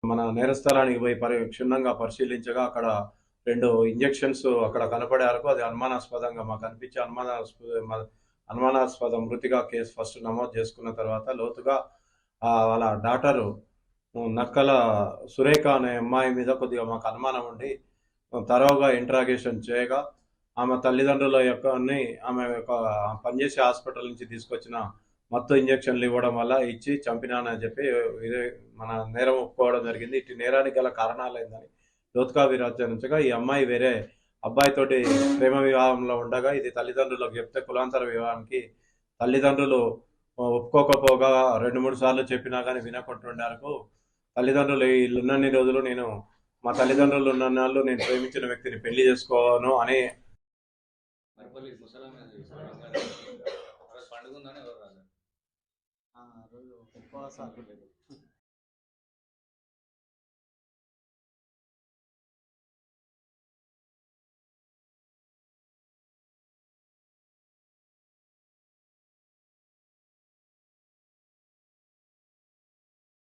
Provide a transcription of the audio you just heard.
మన నేరస్థలానికి పోయి క్షుణ్ణంగా పరిశీలించగా అక్కడ 2 ఇంజెక్షన్స్ అక్కడ కనపడే వరకు అది అనుమానాస్పదంగా మాకు అనిపించి అనుమానాస్పద మృతిగా కేసు ఫస్ట్ నమోదు చేసుకున్న తర్వాత లోతుగా వాళ్ళ డాక్టరు నక్కల సురేఖ అనే అమ్మాయి మీద కొద్దిగా మాకు అనుమానం ఉండి తరోగా ఇంట్రాగేషన్ చేయగా ఆమె తల్లిదండ్రుల ఆమె యొక్క పనిచేసే హాస్పిటల్ నుంచి తీసుకొచ్చిన మత్తు ఇంజక్షన్లు ఇవ్వడం వల్ల ఇచ్చి చంపినానని చెప్పి మన నేరం ఒప్పుకోవడం జరిగింది. ఇటు నేరానికి గల కారణాలు ఏందని లోతుగా విచారించగా ఈ అమ్మాయి వేరే అబ్బాయితోటి ప్రేమ వివాహంలో ఉండగా ఇది తల్లిదండ్రులకు చెప్తే కులాంతర వివాహానికి తల్లిదండ్రులు ఒప్పుకోకపోగా 2-3 సార్లు చెప్పినా కానీ వినకుంటుండేందుకు తల్లిదండ్రులు ఉన్నన్ని రోజులు మా తల్లిదండ్రులు ఉన్నన్నాళ్ళు నేను ప్రేమించిన వ్యక్తిని పెళ్లి చేసుకోను అని ఉపవాసాలు